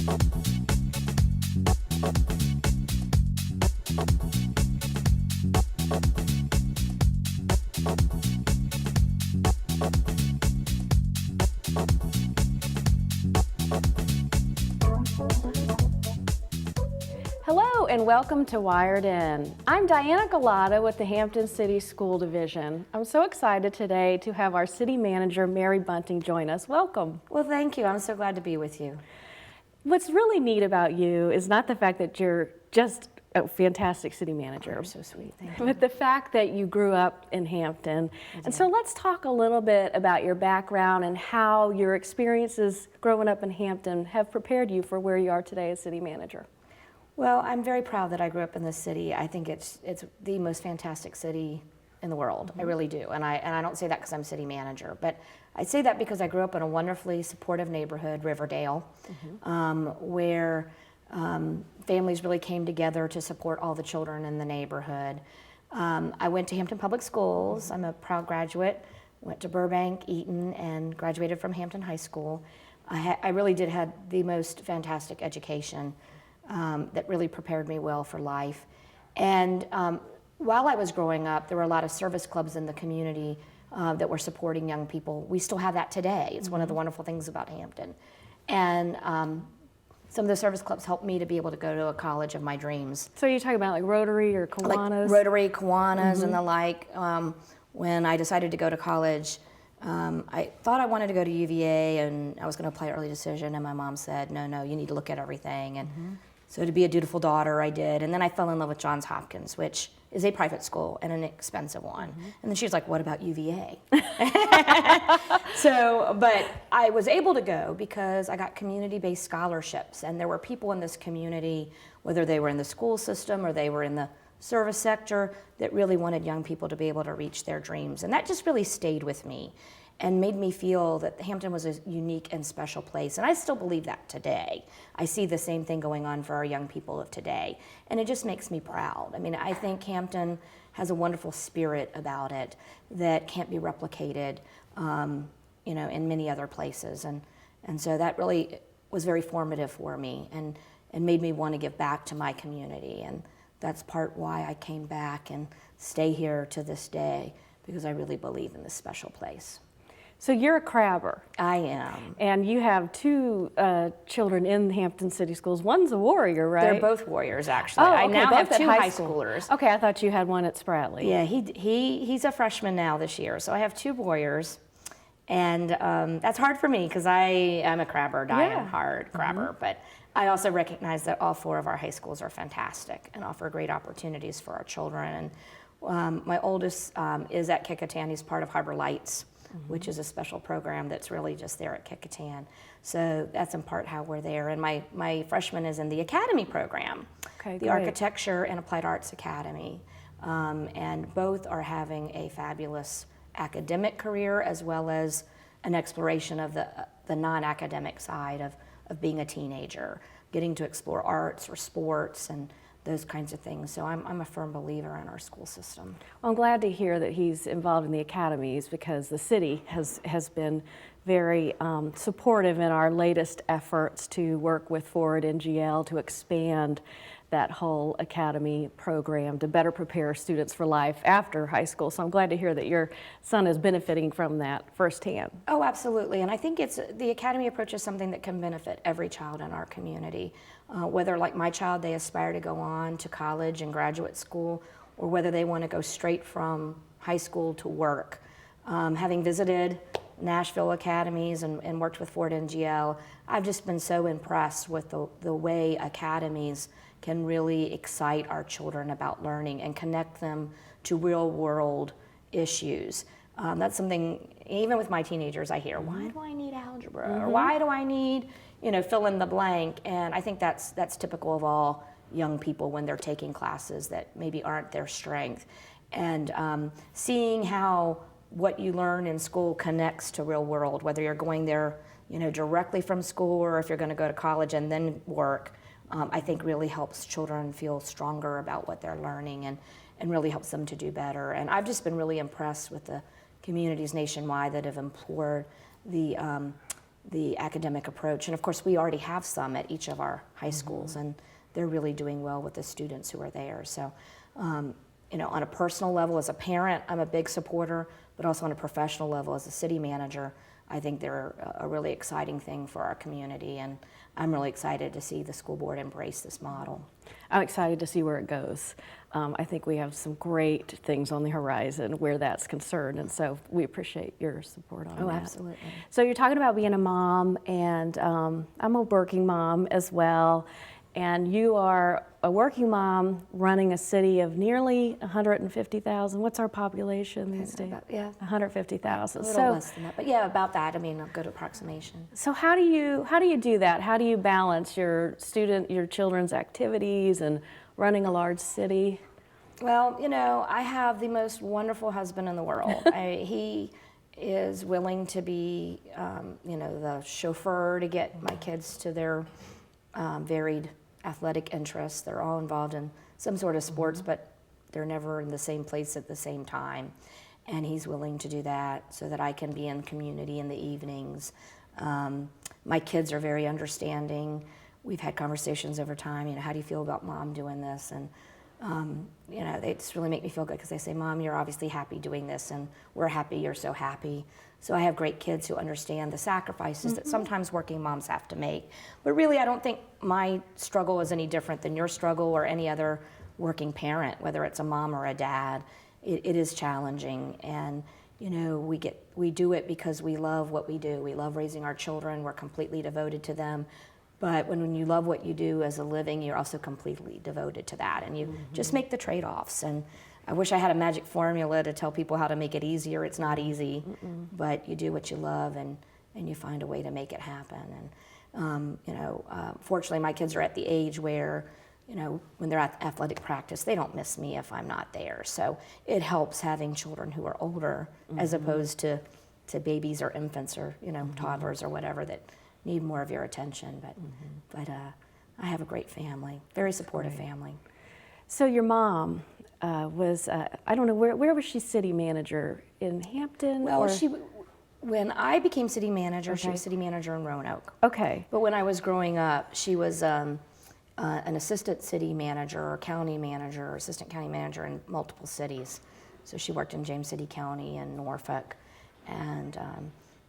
Hello and welcome to Wired In. I'm Diana Galata with the Hampton City School Division. I'm so excited today to have our City Manager, Mary Bunting, join us. Welcome. Well, thank you. I'm so glad to be with you. What's really neat about you is not the fact that you're just a fantastic city manager. You're so sweet, thank you. But the fact that you grew up in Hampton. And so let's talk a little bit about your background and how your experiences growing up in Hampton have prepared you for where you are today as city manager. Well, I'm very proud that I grew up in this city. I think it's the most fantastic city in the world. I really do. And I don't say that because I'm city manager, but I say that because I grew up in a wonderfully supportive neighborhood, Riverdale, where families really came together to support all the children in the neighborhood. I went to Hampton Public Schools. I'm a proud graduate. Went to Burbank, Eaton, and graduated from Hampton High School. I really did have the most fantastic education that really prepared me well for life. And while I was growing up, there were a lot of service clubs in the community that were supporting young people. We still have that today. It's one of the wonderful things about Hampton. And some of the service clubs helped me to be able to go to a college of my dreams. So you're talking about like Rotary or Kiwanis? Like Rotary, Kiwanis, and the like. When I decided to go to college, I thought I wanted to go to UVA, and I was going to apply early decision, and my mom said, no, you need to look at everything. And so to be a dutiful daughter, I did. And then I fell in love with Johns Hopkins, which is a private school and an expensive one. And then she was like, what about UVA? But I was able to go because I got community-based scholarships. And there were people in this community, whether they were in the school system or they were in the service sector, that really wanted young people to be able to reach their dreams. And that just really stayed with me and made me feel that Hampton was a unique and special place. And I still believe that today. I see the same thing going on for our young people of today. And it just makes me proud. I mean, I think Hampton has a wonderful spirit about it that can't be replicated, in many other places. And so that really was very formative for me and made me want to give back to my community. And that's part why I came back and stay here to this day, because I really believe in this special place. So you're a crabber. I am. And you have two children in Hampton City Schools. One's a warrior, right? They're both warriors, actually. Oh, okay. I now Both have at two high high school. schoolers. Okay, I thought you had one at Spratly. Yeah, he's a freshman now this year. So I have two warriors. And that's hard for me because I am a crabber, die-hard crabber. But I also recognize that all four of our high schools are fantastic and offer great opportunities for our children. And my oldest is at Kecoughtan. He's part of Harbor Lights, which is a special program that's really just there at Kecoughtan. So that's in part how we're there. And my freshman is in the Academy program, the Architecture and Applied Arts Academy. And both are having a fabulous academic career as well as an exploration of the non-academic side of being a teenager, getting to explore arts or sports and those kinds of things. So I'm a firm believer in our school system. Well, I'm glad to hear that he's involved in the academies, because the city has been very supportive in our latest efforts to work with Forward NGL to expand that whole academy program to better prepare students for life after high school. So I'm glad to hear that your son is benefiting from that firsthand. Oh, absolutely. And I think the academy approach is something that can benefit every child in our community. Whether, like my child, they aspire to go on to college and graduate school, or whether they want to go straight from high school to work. Having visited Nashville academies and worked with Ford NGL, I've just been so impressed with the way academies can really excite our children about learning and connect them to real world issues. That's something, even with my teenagers, I hear, why do I need algebra? Or why do I need, fill in the blank? And I think that's typical of all young people when they're taking classes that maybe aren't their strength. And seeing how what you learn in school connects to real world, whether you're going there, directly from school, or if you're going to go to college and then work, I think really helps children feel stronger about what they're learning and really helps them to do better. And I've just been really impressed with the communities nationwide that have implored the the academic approach. And of course, we already have some at each of our high schools, and they're really doing well with the students who are there. So, you know, on a personal level, as a parent, I'm a big supporter, but also on a professional level, as a city manager, I think they're a really exciting thing for our community, and I'm really excited to see the school board embrace this model. I'm excited to see where it goes. I think we have some great things on the horizon where that's concerned, and so we appreciate your support on that. Oh, absolutely. So you're talking about being a mom, and I'm a working mom as well, and you are a working mom running a city of nearly 150,000. What's our population these days? Yeah. 150,000. A little less than that, but yeah, about that. I mean, a good approximation. So how do you do that? How do you balance your children's activities and running a large city? Well, you know, I have the most wonderful husband in the world. He is willing to be, you know, the chauffeur to get my kids to their varied athletic interests. They're all involved in some sort of sports, but they're never in the same place at the same time. And he's willing to do that so that I can be in community in the evenings. My kids are very understanding. We've had conversations over time, you know, how do you feel about mom doing this? And, you know, they just really make me feel good because they say, Mom, you're obviously happy doing this, and we're happy you're so happy. So I have great kids who understand the sacrifices that sometimes working moms have to make. But really, I don't think my struggle is any different than your struggle or any other working parent, whether it's a mom or a dad. It is challenging, and you know, we do it because we love what we do. We love raising our children. We're completely devoted to them. But when you love what you do as a living, you're also completely devoted to that, and you just make the trade-offs. And I wish I had a magic formula to tell people how to make it easier. It's not easy, but you do what you love, and you find a way to make it happen. And you know, fortunately, my kids are at the age where, you know, when they're at athletic practice, they don't miss me if I'm not there. So it helps having children who are older, as opposed to babies or infants or, you know, toddlers or whatever that need more of your attention. But I have a great family, very supportive family. So your mom was, I don't know, where was she city manager? In Hampton? Well, or? When I became city manager, she was city manager in Roanoke. Okay. But when I was growing up, she was an assistant city manager or county manager or assistant county manager in multiple cities. So she worked in James City County and Norfolk, and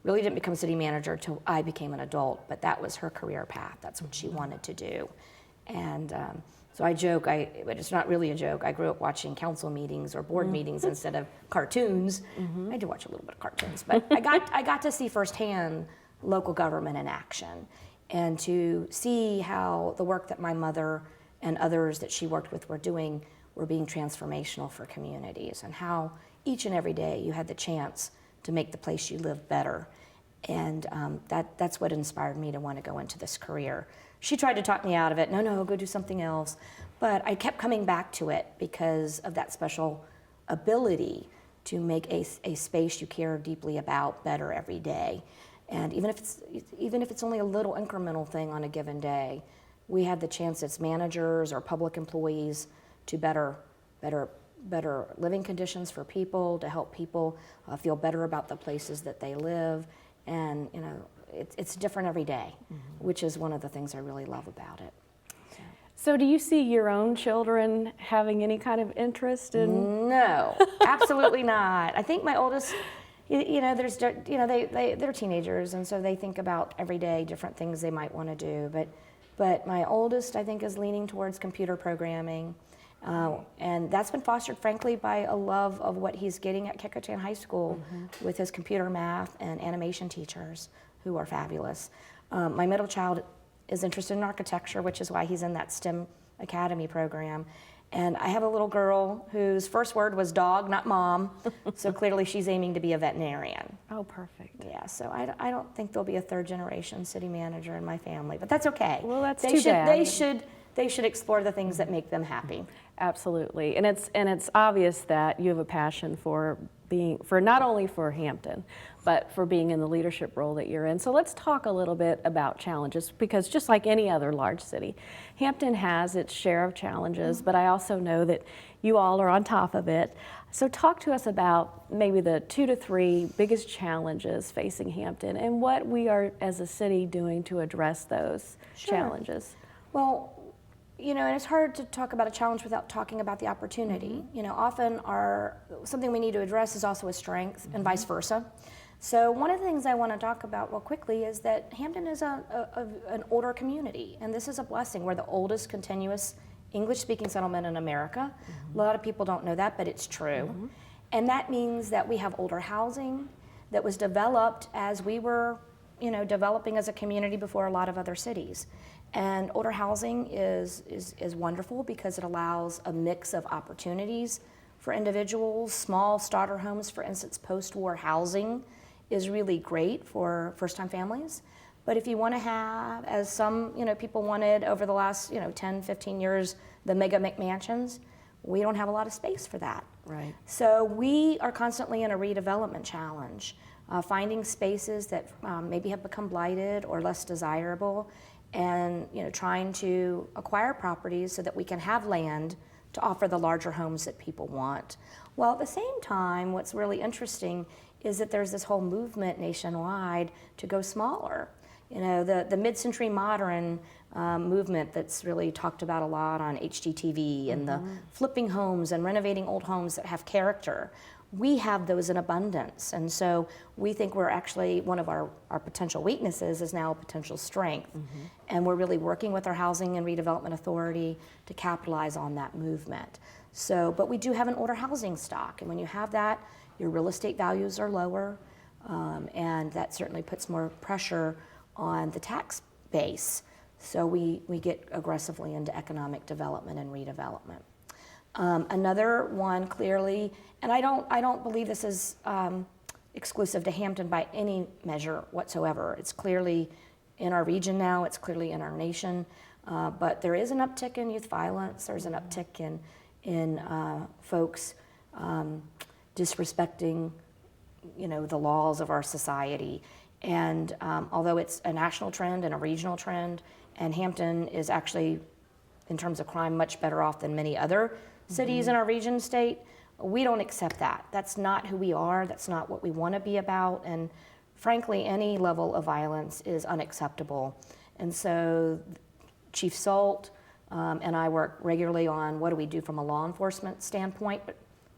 really didn't become city manager until I became an adult, but that was her career path. That's what she wanted to do. And so I joke, but it's not really a joke. I grew up watching council meetings or board meetings instead of cartoons. I do watch a little bit of cartoons, but I got to see firsthand local government in action, and to see how the work that my mother and others that she worked with were doing were being transformational for communities, and how each and every day you had the chance to make the place you live better. And that's what inspired me to want to go into this career. She tried to talk me out of it. No, go do something else. But I kept coming back to it because of that special ability to make a space you care deeply about better every day. And even if it's only a little incremental thing on a given day, we have the chance as managers or public employees to better living conditions for people, to help people feel better about the places that they live. And you know, it's different every day, which is one of the things I really love about it. So do you see your own children having any kind of interest in? No, absolutely not. I think my oldest, you know, they're teenagers, and so they think about every day different things they might want to do. But my oldest, I think, is leaning towards computer programming. And that's been fostered, frankly, by a love of what he's getting at Kecoughtan High School with his computer math and animation teachers, who are fabulous. My middle child is interested in architecture, which is why he's in that STEM Academy program. And I have a little girl whose first word was dog, not mom, so clearly she's aiming to be a veterinarian. Oh, perfect. Yeah, so I don't think there'll be a third generation city manager in my family, but that's okay. Well, that's too bad. they should explore the things that make them happy. Absolutely, and it's obvious that you have a passion for not only for Hampton, but for being in the leadership role that you're in. So let's talk a little bit about challenges, because just like any other large city, Hampton has its share of challenges, but I also know that you all are on top of it. So talk to us about maybe the 2 to 3 biggest challenges facing Hampton and what we are as a city doing to address those challenges. Well, and it's hard to talk about a challenge without talking about the opportunity. Often something we need to address is also a strength, and vice versa. So one of the things I want to talk about real quickly is that Hampton is an older community, and this is a blessing. We're the oldest continuous English-speaking settlement in America. A lot of people don't know that, but it's true. And that means that we have older housing that was developed as we were, developing as a community before a lot of other cities. And older housing is wonderful because it allows a mix of opportunities for individuals. Small starter homes, for instance, post-war housing is really great for first-time families. But if you want to have, as some people wanted over the last 10, 15 years, the mega McMansions, we don't have a lot of space for that. Right. So we are constantly in a redevelopment challenge, finding spaces that maybe have become blighted or less desirable, and trying to acquire properties so that we can have land to offer the larger homes that people want. Well, at the same time, what's really interesting is that there's this whole movement nationwide to go smaller. The mid-century modern movement that's really talked about a lot on HGTV, and the flipping homes and renovating old homes that have character. We have those in abundance, and so we think we're actually, one of our potential weaknesses is now a potential strength. And we're really working with our Housing and Redevelopment Authority to capitalize on that movement. So, but we do have an older housing stock, and when you have that, your real estate values are lower, and that certainly puts more pressure on the tax base. So we get aggressively into economic development and redevelopment. Another one, clearly, and I don't believe this is exclusive to Hampton by any measure whatsoever. It's clearly in our region now, it's clearly in our nation, but there is an uptick in youth violence. There's an uptick in folks disrespecting, the laws of our society. And although it's a national trend and a regional trend, and Hampton is actually, in terms of crime, much better off than many other cities in our region, state, we don't accept that. That's not who we are. That's not what we want to be about. And frankly, any level of violence is unacceptable. And so Chief Salt and I work regularly on what do we do from a law enforcement standpoint,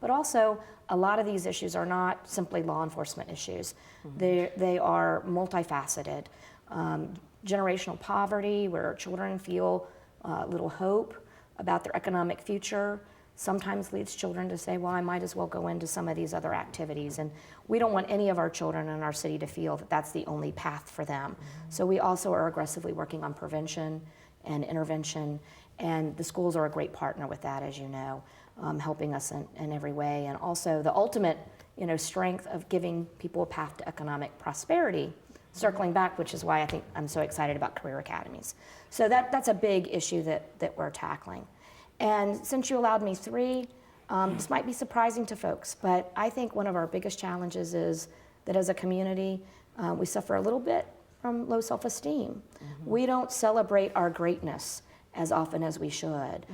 but also a lot of these issues are not simply law enforcement issues. They are multifaceted. Generational poverty, where children feel little hope about their economic future, sometimes leads children to say, well, I might as well go into some of these other activities. And we don't want any of our children in our city to feel that that's the only path for them. So we also are aggressively working on prevention and intervention, and the schools are a great partner with that, as you know, helping us in every way. And also the ultimate strength of giving people a path to economic prosperity, circling back, which is why I think I'm so excited about career academies. So that's a big issue that we're tackling. And since you allowed me 3, this might be surprising to folks, but I think one of our biggest challenges is that as a community, we suffer a little bit from low self-esteem. We don't celebrate our greatness as often as we should.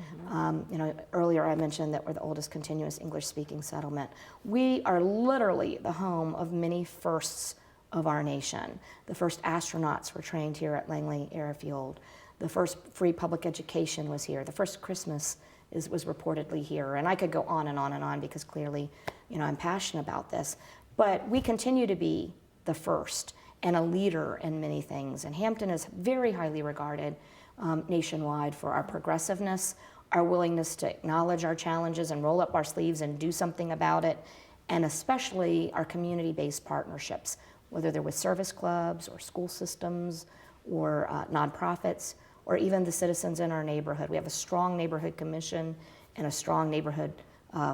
Earlier I mentioned that we're the oldest continuous English-speaking settlement. We are literally the home of many firsts of our nation. The first astronauts were trained here at Langley Airfield. The first free public education was here. The first Christmas was reportedly here. And I could go on and on and on because clearly, I'm passionate about this. But we continue to be the first and a leader in many things. And Hampton is very highly regarded nationwide for our progressiveness, our willingness to acknowledge our challenges and roll up our sleeves and do something about it, and especially our community-based partnerships, whether they're with service clubs or school systems or nonprofits, or even the citizens in our neighborhood. We have a strong neighborhood commission and a strong neighborhood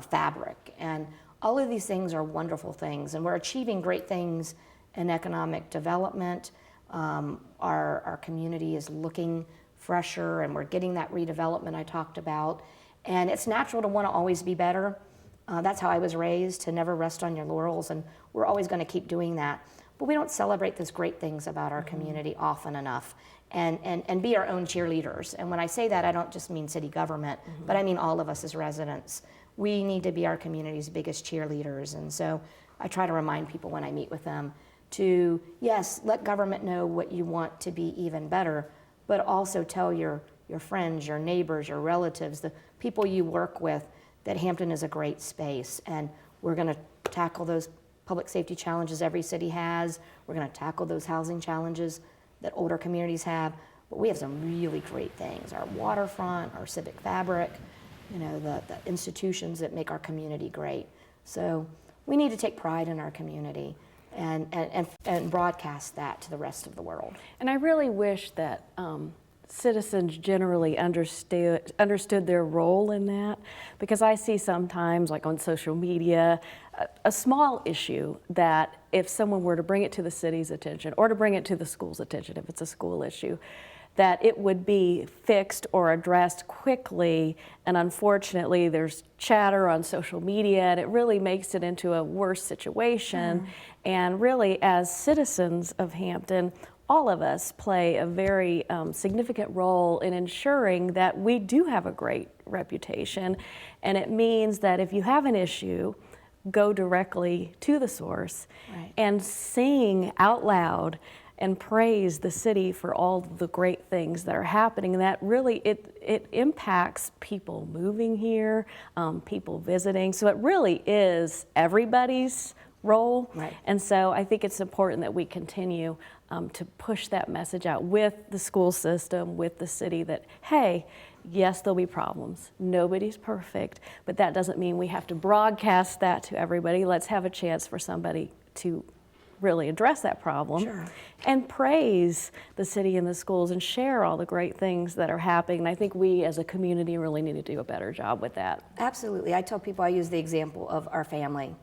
fabric. And all of these things are wonderful things, and we're achieving great things in economic development. Our community is looking fresher, and we're getting that redevelopment I talked about. And it's natural to want to always be better. That's how I was raised, to never rest on your laurels, and we're always going to keep doing that. But we don't celebrate those great things about our community often enough, and be our own cheerleaders. And when I say that, I don't just mean city government, but I mean all of us as residents. We need to be our community's biggest cheerleaders. And so I try to remind people when I meet with them to, yes, let government know what you want to be even better, but also tell your friends, your neighbors, your relatives, the people you work with, that Hampton is a great space, and we're going to tackle those public safety challenges every city has. We're going to tackle those housing challenges that older communities have. But we have some really great things: our waterfront, our civic fabric, the institutions that make our community great. So we need to take pride in our community and broadcast that to the rest of the world. And I really wish that citizens generally understood their role in that, because I see sometimes, like on social media, a small issue that if someone were to bring it to the city's attention or to bring it to the school's attention, if it's a school issue, that it would be fixed or addressed quickly. And unfortunately, there's chatter on social media, and it really makes it into a worse situation. And really, as citizens of Hampton, all of us play a very significant role in ensuring that we do have a great reputation. And it means that if you have an issue, go directly to the source and sing out loud and praise the city for all the great things that are happening. And that really, it impacts people moving here, people visiting. So it really is everybody's role. And so I think it's important that we continue to push that message out with the school system, with the city, that, hey, yes, there'll be problems. Nobody's perfect, but that doesn't mean we have to broadcast that to everybody. Let's have a chance for somebody to really address that problem and praise the city and the schools and share all the great things that are happening. And I think we as a community really need to do a better job with that. Absolutely. I tell people, I use the example of our family.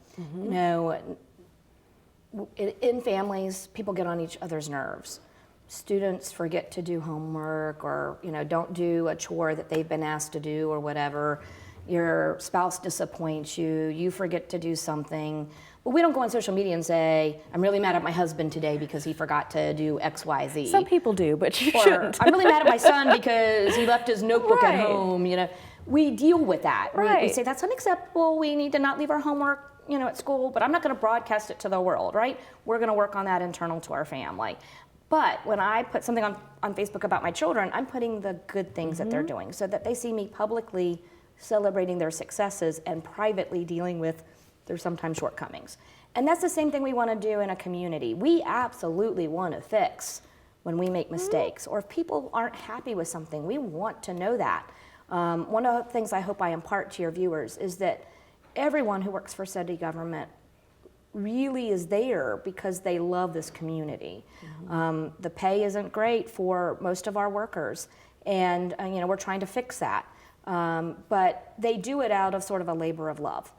In families, people get on each other's nerves. Students forget to do homework, or don't do a chore that they've been asked to do, or whatever. Your spouse disappoints you, you forget to do something. But we don't go on social media and say, I'm really mad at my husband today because he forgot to do X, Y, Z. Some people do, but you shouldn't. I'm really mad at my son because he left his notebook at home. We deal with that. We say that's unacceptable. We need to not leave our homework at school, but I'm not going to broadcast it to the world, right? We're going to work on that internal to our family. But when I put something on Facebook about my children, I'm putting the good things that they're doing, so that they see me publicly celebrating their successes and privately dealing with their sometimes shortcomings. And that's the same thing we want to do in a community. We absolutely want to fix when we make mistakes, or if people aren't happy with something, we want to know that. One of the things I hope I impart to your viewers is that everyone who works for city government really is there because they love this community. The pay isn't great for most of our workers, and we're trying to fix that. But they do it out of sort of a labor of love.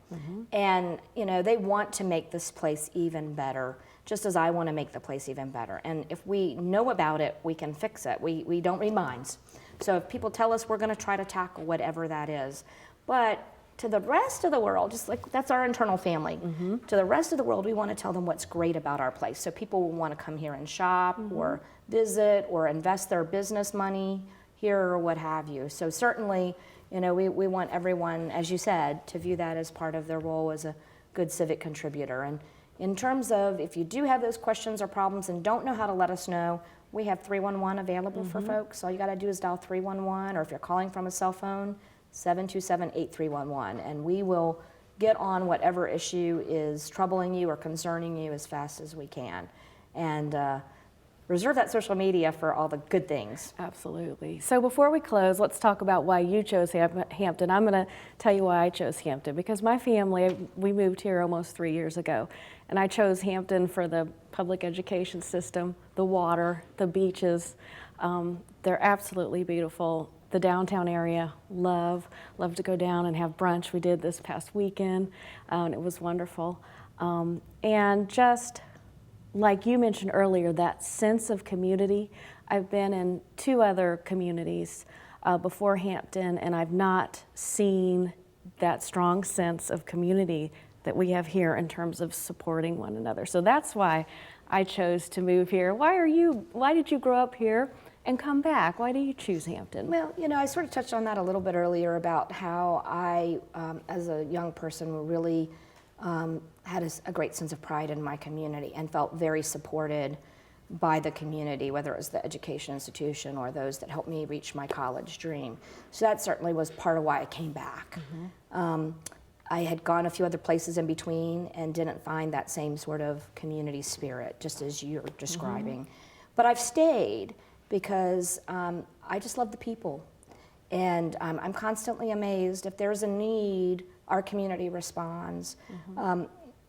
And they want to make this place even better, just as I want to make the place even better. And if we know about it, we can fix it. We don't read minds. So if people tell us, we're going to try to tackle whatever that is. But to the rest of the world, just like that's our internal family, to the rest of the world, we want to tell them what's great about our place. So people will want to come here and shop or visit or invest their business money here or what have you. So certainly, we want everyone, as you said, to view that as part of their role as a good civic contributor. And in terms of, if you do have those questions or problems and don't know how to let us know, we have 311 available for folks. All you got to do is dial 311, or if you're calling from a cell phone, 727-8311, and we will get on whatever issue is troubling you or concerning you as fast as we can. And reserve that social media for all the good things. Absolutely. So before we close, let's talk about why you chose Hampton. I'm going to tell you why I chose Hampton, because my family, we moved here almost 3 years ago, and I chose Hampton for the public education system, the water, the beaches. They're absolutely beautiful. The downtown area, love to go down and have brunch. We did this past weekend, and it was wonderful. And just like you mentioned earlier, that sense of community. I've been in 2 other communities before Hampton, and I've not seen that strong sense of community that we have here in terms of supporting one another. So that's why I chose to move here. Why did you grow up here and come back? Why do you choose Hampton? Well, you know, I sort of touched on that a little bit earlier about how I, as a young person, really had a great sense of pride in my community and felt very supported by the community, whether it was the education institution or those that helped me reach my college dream. So that certainly was part of why I came back. I had gone a few other places in between and didn't find that same sort of community spirit, just as you're describing. But I've stayed because I just love the people. And I'm constantly amazed. If there's a need, our community responds.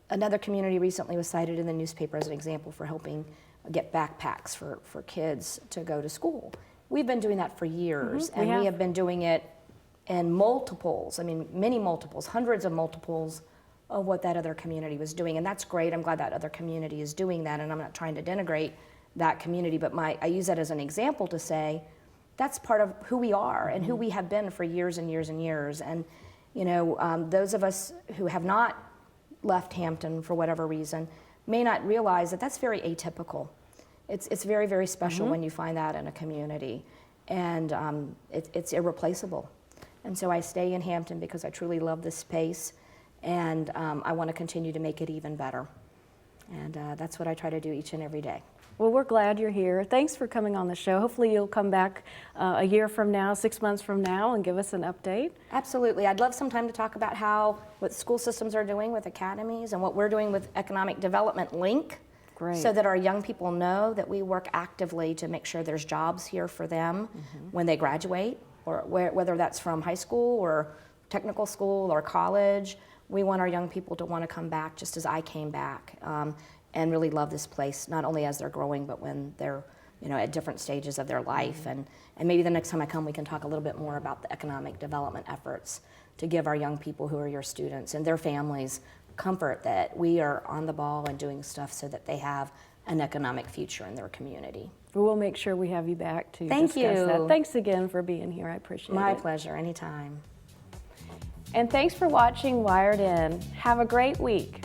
Another community recently was cited in the newspaper as an example for helping get backpacks for kids to go to school. We've been doing that for years, and we have been doing it in multiples, I mean, many multiples, hundreds of multiples of what that other community was doing. And that's great. I'm glad that other community is doing that, and I'm not trying to denigrate that community, but I use that as an example to say that's part of who we are and who we have been for years and years and years. And you know, those of us who have not left Hampton for whatever reason may not realize that that's very atypical. It's very, very special when you find that in a community, and it's irreplaceable. And so I stay in Hampton because I truly love this space, and I want to continue to make it even better. And that's what I try to do each and every day. Well, we're glad you're here. Thanks for coming on the show. Hopefully you'll come back a year from now, 6 months from now, and give us an update. Absolutely. I'd love some time to talk about what school systems are doing with academies and what we're doing with Economic Development Link. Great. So that our young people know that we work actively to make sure there's jobs here for them when they graduate, or whether that's from high school or technical school or college. We want our young people to want to come back just as I came back. And really love this place, not only as they're growing, but when they're, you know, at different stages of their life. And maybe the next time I come, we can talk a little bit more about the economic development efforts to give our young people who are your students and their families comfort that we are on the ball and doing stuff so that they have an economic future in their community. We'll make sure we have you back to Thank discuss you. that. Thanks again for being here. I appreciate it. My pleasure, anytime. And thanks for watching Wired In. Have a great week.